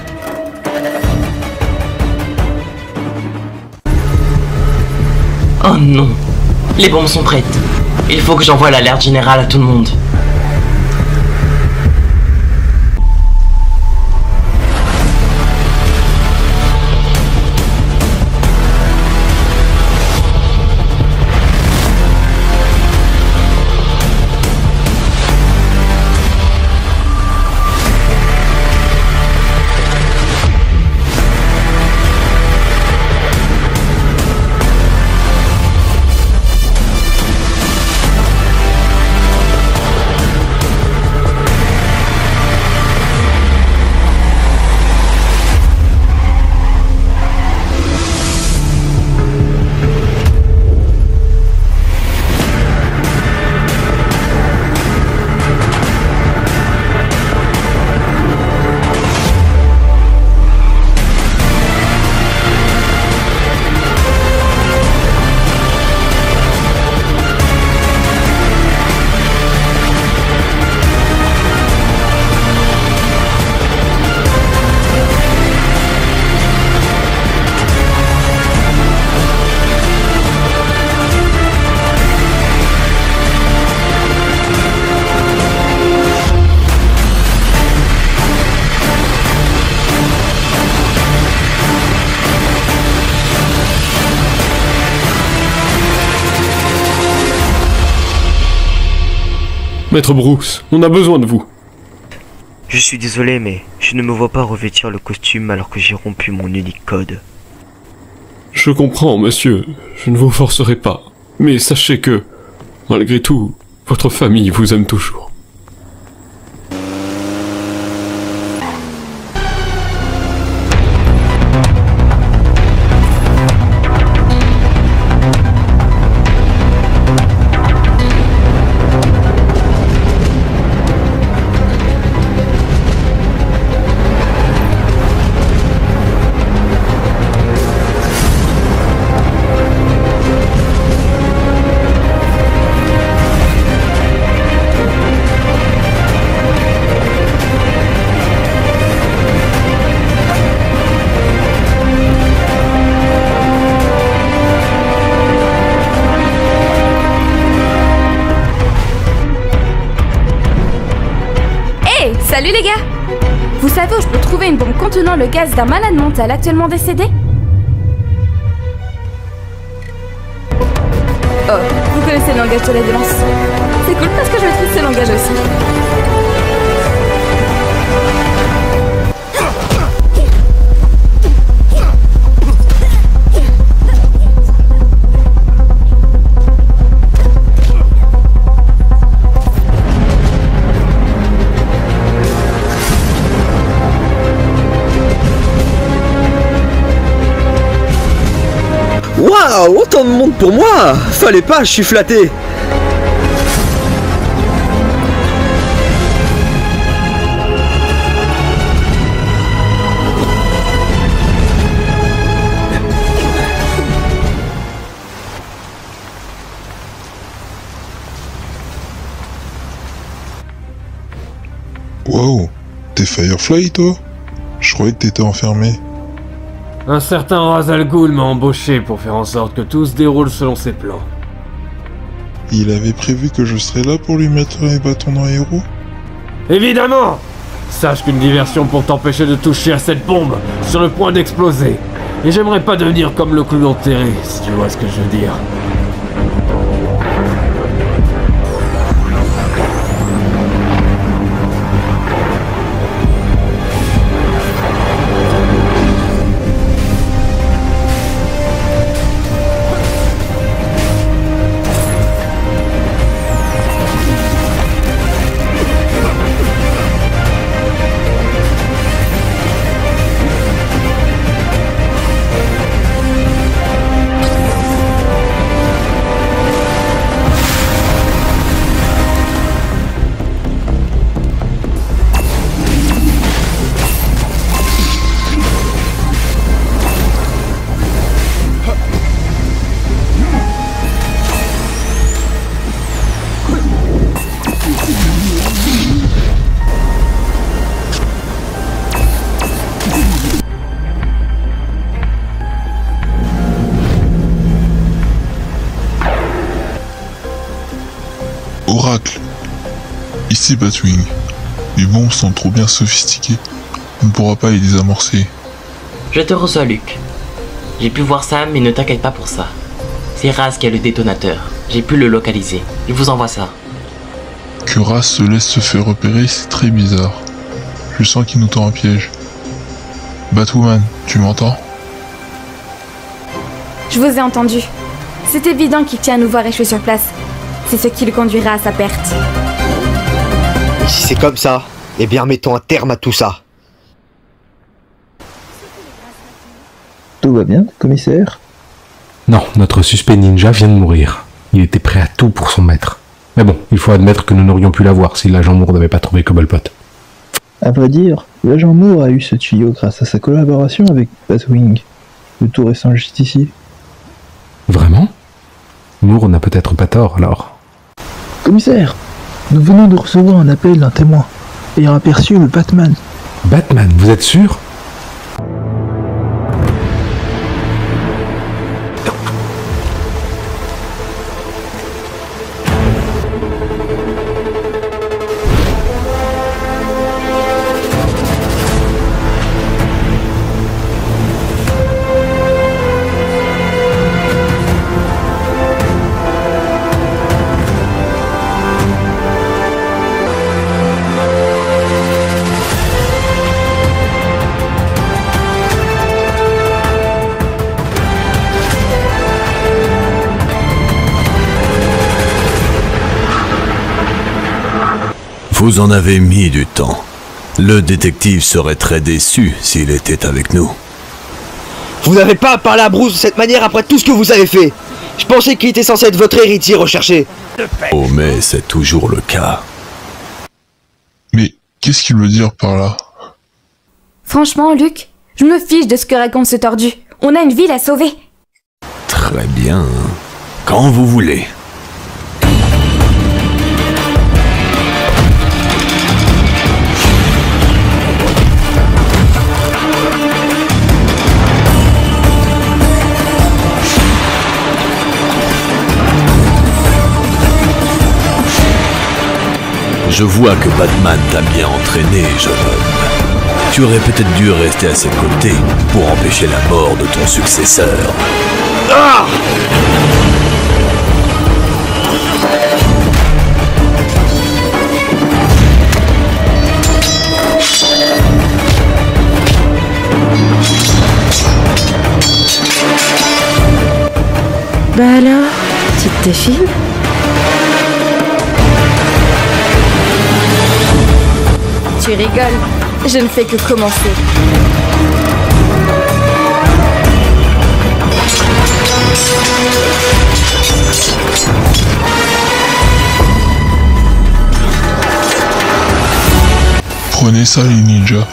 Oh non! Les bombes sont prêtes. Il faut que j'envoie l'alerte générale à tout le monde. Maître Bruce, on a besoin de vous. Je suis désolé, mais je ne me vois pas revêtir le costume alors que j'ai rompu mon unique code. Je comprends, monsieur. Je ne vous forcerai pas. Mais sachez que, malgré tout, votre famille vous aime toujours. Salut les gars! Vous savez où je peux trouver une bombe contenant le gaz d'un malade mental actuellement décédé? Oh, vous connaissez le langage de la violence. C'est cool parce que je maîtrise ce langage aussi. Waouh, autant de monde pour moi! Fallait pas, je suis flatté! Wow, t'es Firefly toi? Je croyais que t'étais enfermé. Un certain Ra's al Ghul m'a embauché pour faire en sorte que tout se déroule selon ses plans. Il avait prévu que je serais là pour lui mettre les bâtons dans les roues? Évidemment! Sache qu'une diversion pour t'empêcher de toucher à cette bombe sur le point d'exploser. Et j'aimerais pas devenir comme le clou enterré, si tu vois ce que je veux dire. Oracle. Ici Batwing. Les bombes sont trop bien sophistiquées. On ne pourra pas les désamorcer. Je te reçois, Luke. J'ai pu voir Sam, mais ne t'inquiète pas pour ça. C'est Raz qui a le détonateur. J'ai pu le localiser. Je vous envoie ça. Que Raz se laisse se faire repérer, c'est très bizarre. Je sens qu'il nous tend un piège. Batwoman, tu m'entends? Je vous ai entendu. C'est évident qu'il tient à nous voir échouer sur place. C'est ce qui le conduira à sa perte. Et si c'est comme ça, eh bien mettons un terme à tout ça. Tout va bien, commissaire? Non, notre suspect ninja vient de mourir. Il était prêt à tout pour son maître. Mais bon, il faut admettre que nous n'aurions pu l'avoir si l'agent Moore n'avait pas trouvé Cobblepot. À vrai dire, l'agent Moore a eu ce tuyau grâce à sa collaboration avec Batwing, le tout récent justicier. Vraiment? Moore n'a peut-être pas tort alors. Commissaire, nous venons de recevoir un appel d'un témoin ayant aperçu le Batman. Batman, vous êtes sûr? Vous en avez mis du temps. Le détective serait très déçu s'il était avec nous. Vous n'avez pas à parler à Bruce de cette manière après tout ce que vous avez fait. Je pensais qu'il était censé être votre héritier recherché. Oh, mais c'est toujours le cas. Mais qu'est-ce qu'il veut dire par là? Franchement, Luc, je me fiche de ce que raconte ce tordu. On a une ville à sauver. Très bien. Quand vous voulez. Je vois que Batman t'a bien entraîné, jeune homme. Tu aurais peut-être dû rester à ses côtés pour empêcher la mort de ton successeur. Ah! Bah alors, petite défile? Tu rigoles, je ne fais que commencer. Prenez ça les ninjas.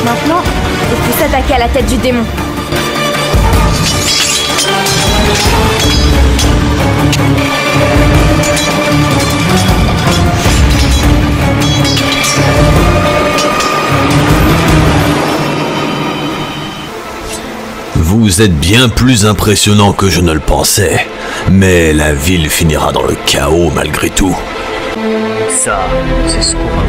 Maintenant, il faut s'attaquer à la tête du démon. Vous êtes bien plus impressionnant que je ne le pensais, mais la ville finira dans le chaos malgré tout. Ça, c'est ce qu'on va voir.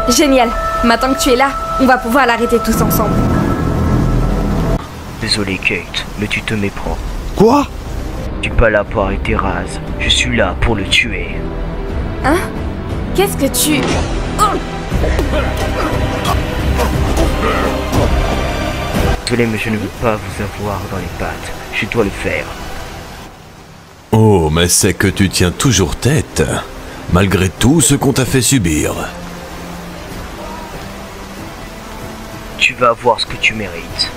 Génial. Maintenant que tu es là, on va pouvoir l'arrêter tous ensemble. Désolé Kate, mais tu te méprends. Quoi? Je suis pas là pour arrêter Raz. Je suis là pour le tuer. Hein? Qu'est-ce que tu... Oh! Désolé, mais je ne veux pas vous avoir dans les pattes. Je dois le faire. Oh, mais c'est que tu tiens toujours tête, malgré tout ce qu'on t'a fait subir. Tu vas avoir ce que tu mérites.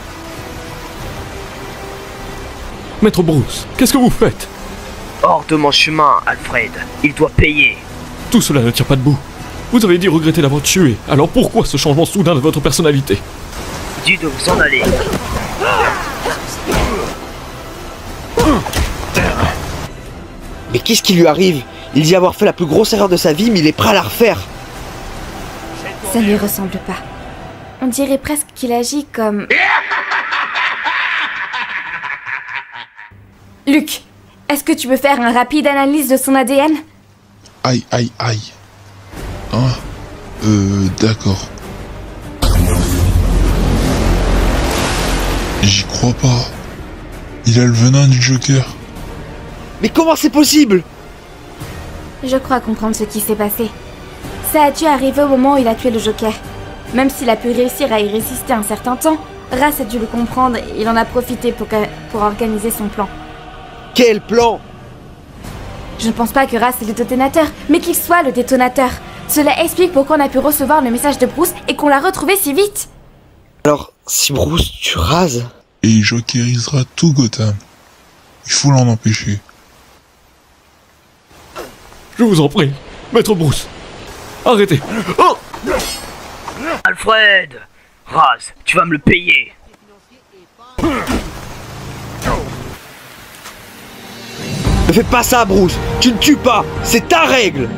Maître Bruce, qu'est-ce que vous faites? Hors de mon chemin, Alfred. Il doit payer. Tout cela ne tient pas debout. Vous avez dit regretter d'avoir tué, alors pourquoi ce changement soudain de votre personnalité? Dis de vous en aller. Mais qu'est-ce qui lui arrive? Il dit avoir fait la plus grosse erreur de sa vie, mais il est prêt à la refaire. Ça ne lui ressemble pas. On dirait presque qu'il agit comme... Luc, est-ce que tu peux faire une rapide analyse de son ADN? Aïe, aïe, aïe. Ah, d'accord. J'y crois pas. Il a le venin du Joker. Mais comment c'est possible? Je crois comprendre ce qui s'est passé. Ça a dû arriver au moment où il a tué le Joker. Même s'il a pu réussir à y résister un certain temps, Ra's a dû le comprendre et il en a profité pour organiser son plan. Quel plan? Je ne pense pas que Ra's est le détonateur, mais qu'il soit le détonateur. Cela explique pourquoi on a pu recevoir le message de Bruce et qu'on l'a retrouvé si vite. Alors, si Bruce tue Ra's... Et il jokerisera tout Gotham. Il faut l'en empêcher. Je vous en prie, Maître Bruce. Arrêtez. Oh! Alfred! Raz, tu vas me le payer. Ne fais pas ça, Bruce. Tu ne tues pas. C'est ta règle.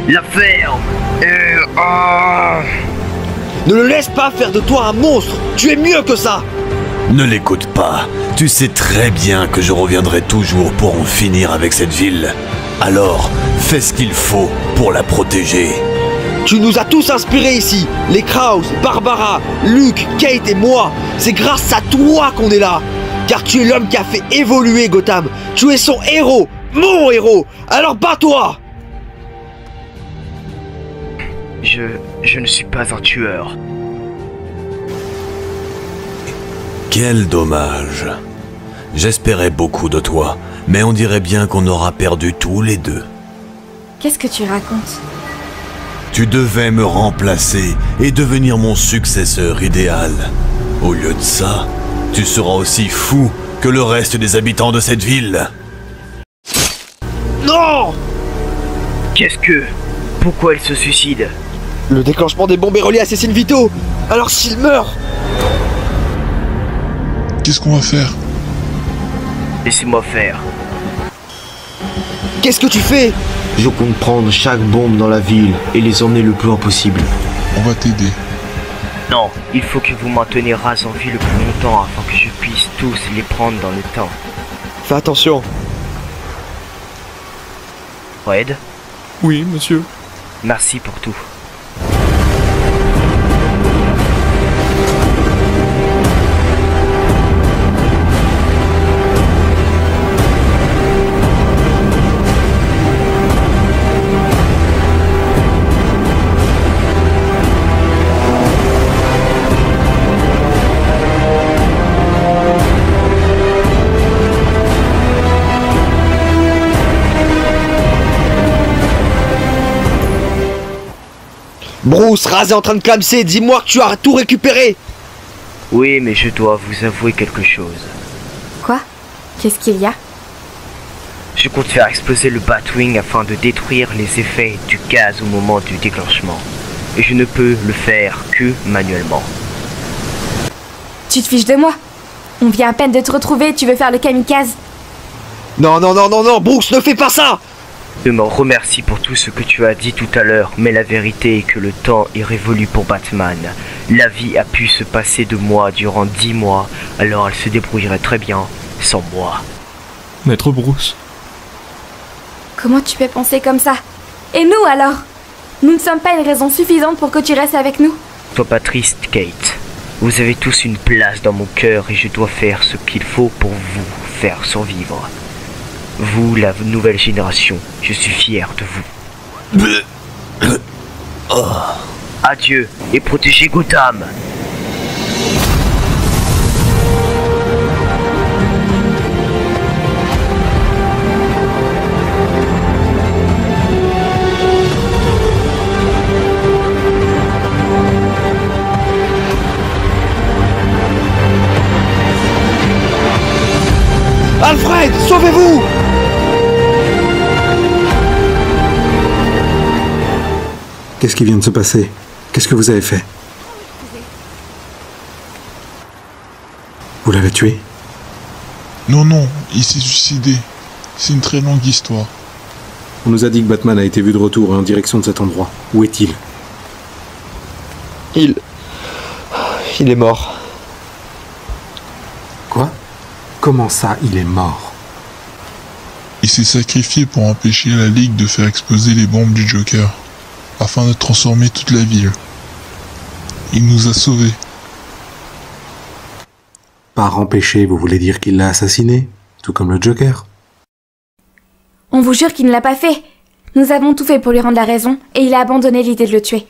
La ferme. Ne le laisse pas faire de toi un monstre. Tu es mieux que ça. Ne l'écoute pas. Tu sais très bien que je reviendrai toujours pour en finir avec cette ville. Alors, fais ce qu'il faut pour la protéger. Tu nous as tous inspirés ici. Les Krauss, Barbara, Luke, Kate et moi. C'est grâce à toi qu'on est là. Car tu es l'homme qui a fait évoluer Gotham. Tu es son héros. Mon héros. Alors bats-toi. Je ne suis pas un tueur. Quel dommage. J'espérais beaucoup de toi, mais on dirait bien qu'on aura perdu tous les deux. Qu'est-ce que tu racontes? Tu devais me remplacer et devenir mon successeur idéal. Au lieu de ça, tu seras aussi fou que le reste des habitants de cette ville. Non! Qu'est-ce que... Pourquoi elle se suicide? Le déclenchement des bombes est relié à Cécile Vito. Alors s'il meurt... Qu'est-ce qu'on va faire? Laissez-moi faire. Qu'est-ce que tu fais? Je compte prendre chaque bombe dans la ville et les emmener le plus loin possible. On va t'aider. Non, il faut que vous mainteniez Raz en vie le plus longtemps afin que je puisse tous les prendre dans le temps. Fais attention. Fred? Oui, monsieur. Merci pour tout. Bruce, Raz est en train de clamser. Dis-moi que tu as tout récupéré. Oui, mais je dois vous avouer quelque chose. Quoi? Qu'est-ce qu'il y a? Je compte faire exploser le Batwing afin de détruire les effets du gaz au moment du déclenchement. Et je ne peux le faire que manuellement. Tu te fiches de moi? On vient à peine de te retrouver et tu veux faire le kamikaze? Non, non, non, non, non, Bruce, ne fais pas ça! Je me remercie pour tout ce que tu as dit tout à l'heure, mais la vérité est que le temps est révolu pour Batman. La vie a pu se passer de moi durant 10 mois, alors elle se débrouillerait très bien sans moi. Maître Bruce. Comment tu peux penser comme ça? Et nous alors? Nous ne sommes pas une raison suffisante pour que tu restes avec nous? Sois pas triste, Kate. Vous avez tous une place dans mon cœur et je dois faire ce qu'il faut pour vous faire survivre. Vous, la nouvelle génération, je suis fier de vous. Adieu et protégez Gotham. Alfred, sauvez-vous! Qu'est-ce qui vient de se passer? Qu'est-ce que vous avez fait? Vous l'avez tué? Non, non, il s'est suicidé. C'est une très longue histoire. On nous a dit que Batman a été vu de retour en direction de cet endroit. Où est-il? Il est mort. Quoi? Comment ça, il est mort? Il s'est sacrifié pour empêcher la Ligue de faire exploser les bombes du Joker, afin de transformer toute la ville. Il nous a sauvés. Par empêcher, vous voulez dire qu'il l'a assassiné? Tout comme le Joker? On vous jure qu'il ne l'a pas fait. Nous avons tout fait pour lui rendre la raison, et il a abandonné l'idée de le tuer.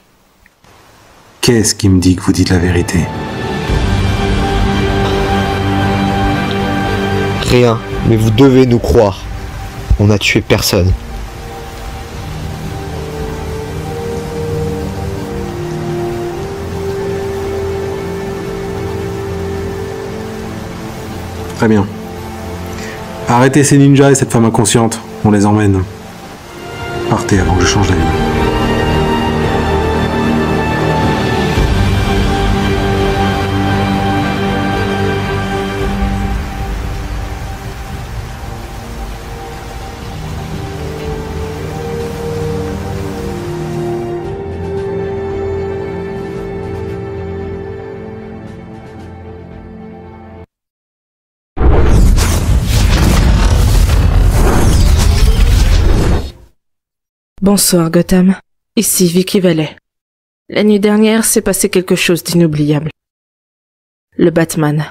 Qu'est-ce qui me dit que vous dites la vérité? Rien, mais vous devez nous croire. On n'a tué personne. Très bien. Arrêtez ces ninjas et cette femme inconsciente. On les emmène. Partez avant que je change d'avis. Bonsoir Gotham, ici Vicky Valley. La nuit dernière s'est passé quelque chose d'inoubliable. Le Batman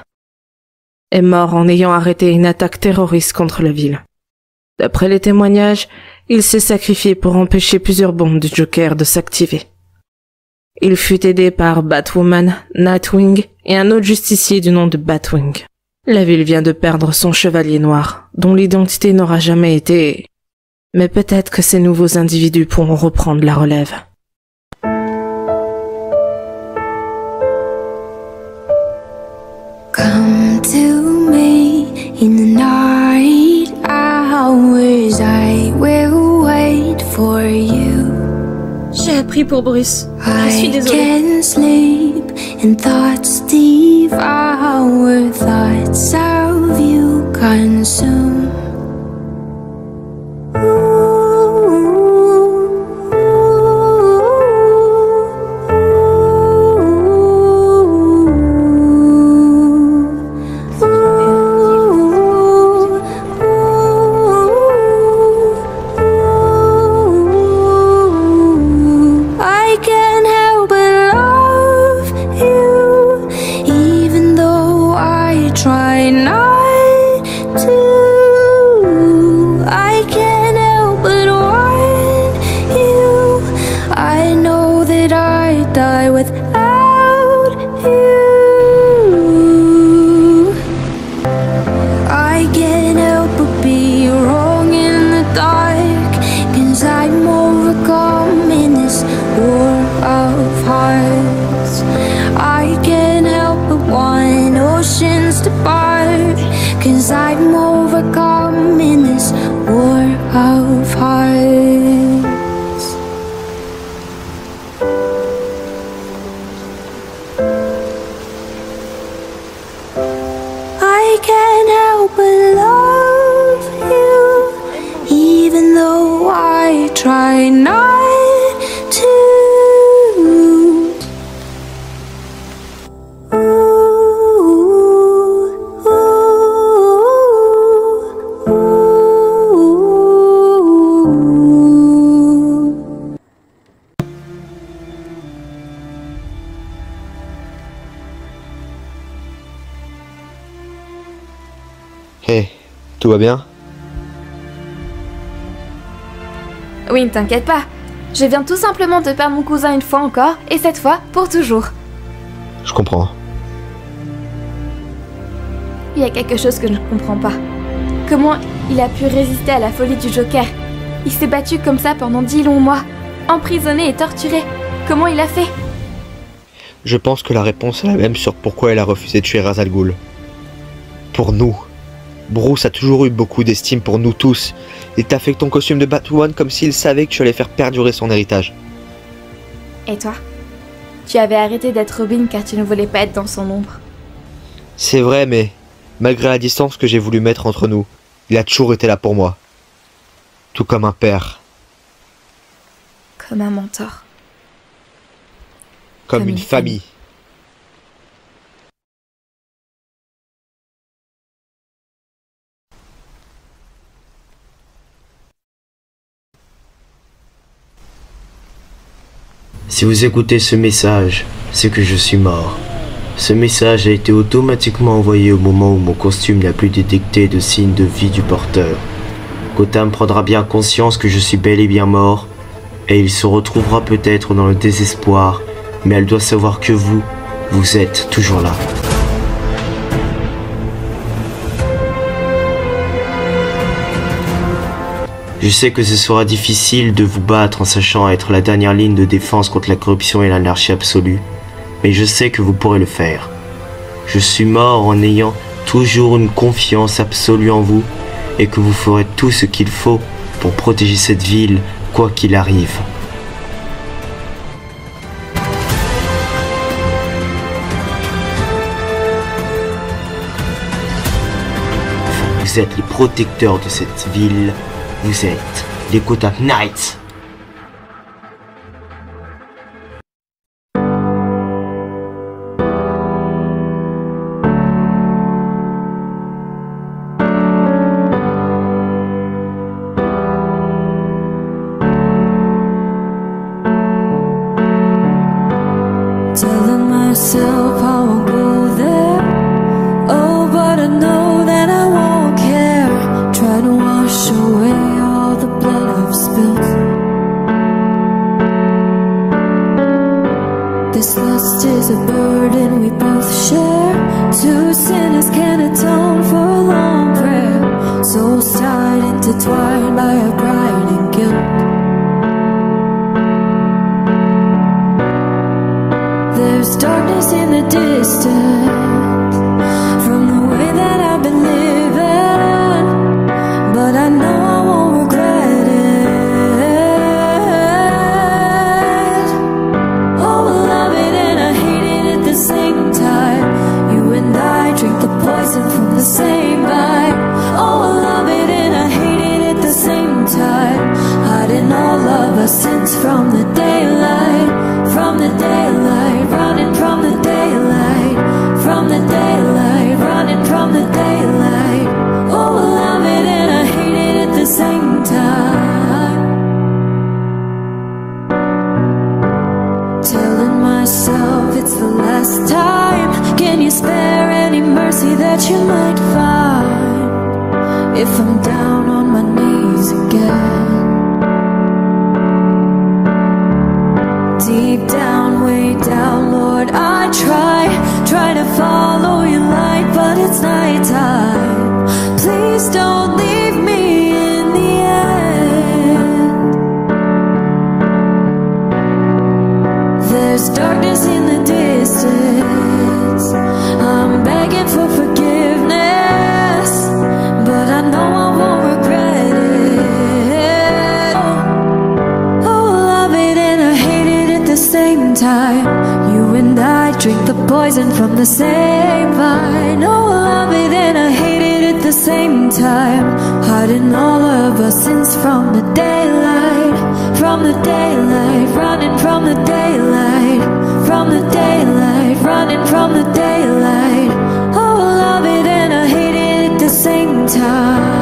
est mort en ayant arrêté une attaque terroriste contre la ville. D'après les témoignages, il s'est sacrifié pour empêcher plusieurs bombes du Joker de s'activer. Il fut aidé par Batwoman, Nightwing et un autre justicier du nom de Batwing. La ville vient de perdre son chevalier noir, dont l'identité n'aura jamais été... Mais peut-être que ces nouveaux individus pourront reprendre la relève. Come to me in the night hours, I will wait for you. J'ai appris pour Bruce. Je suis I désolée. can sleep and thoughts devour, thoughts of you consume. I can't help but love you, even though I try not to. I can't help but want you. I know that I die without you. I can't help but be wrong in the dark, 'cause I'm overcome in this war of hearts. I can't help but want oceans to part, 'cause I'm overcome in this war of hearts. I can't help but love you, even though I try not to. Hé, tout va bien? Oui, ne t'inquiète pas. Je viens tout simplement de perdre mon cousin une fois encore, et cette fois, pour toujours. Je comprends. Il y a quelque chose que je ne comprends pas. Comment il a pu résister à la folie du Joker? Il s'est battu comme ça pendant 10 longs mois, emprisonné et torturé. Comment il a fait? Je pense que la réponse est la même sur pourquoi elle a refusé de tuer Ra's al Ghul. Pour nous. Bruce a toujours eu beaucoup d'estime pour nous tous, et t'as fait ton costume de Batwoman comme s'il savait que tu allais faire perdurer son héritage. Et toi? Tu avais arrêté d'être Robin car tu ne voulais pas être dans son ombre. C'est vrai, mais malgré la distance que j'ai voulu mettre entre nous, il a toujours été là pour moi. Tout comme un père. Comme un mentor. Comme une famille. Si vous écoutez ce message, c'est que je suis mort. Ce message a été automatiquement envoyé au moment où mon costume n'a plus détecté de signes de vie du porteur. Gotham prendra bien conscience que je suis bel et bien mort, et il se retrouvera peut-être dans le désespoir, mais elle doit savoir que vous êtes toujours là. Je sais que ce sera difficile de vous battre en sachant être la dernière ligne de défense contre la corruption et l'anarchie absolue, mais je sais que vous pourrez le faire. Je suis mort en ayant toujours une confiance absolue en vous, et que vous ferez tout ce qu'il faut pour protéger cette ville, quoi qu'il arrive. Vous êtes les protecteurs de cette ville. Vous êtes les Gotham Knights. myself I won't go there. Oh, but I know that I won't care. Try to wash away all the blood I've spilled. This lust is a burden we both share. Two sinners can atone for a long prayer. Souls tied, intertwined by our pride and guilt. There's darkness in the distance from the way that I've been living, but I know I won't regret it. Oh, I love it and I hate it at the same time. You and I drink the poison from the same vine. Oh, I love it and I hate it at the same time. Hiding all of our sins from the daylight, from the daylight, running from the daylight, from the daylight, running from the daylight. Oh, I love it and I hate it at the same time. Telling myself it's the last time. Can you spare any mercy that you might find if I'm down on my knees again? Deep down, way down, Lord, I try to follow your light, but it's nighttime. Please don't leave me in the end. There's darkness in the distance. I'm begging for forgiveness, but I know I won't regret it. Oh, I love it and I hate it at the same time. You and I drink the poison from the same vine. Oh, I love it and I hate it at the same time. Hiding all of our sins from the daylight, from the daylight, running from the daylight, from the daylight, running from the daylight. Oh, I love it and I hate it at the same time.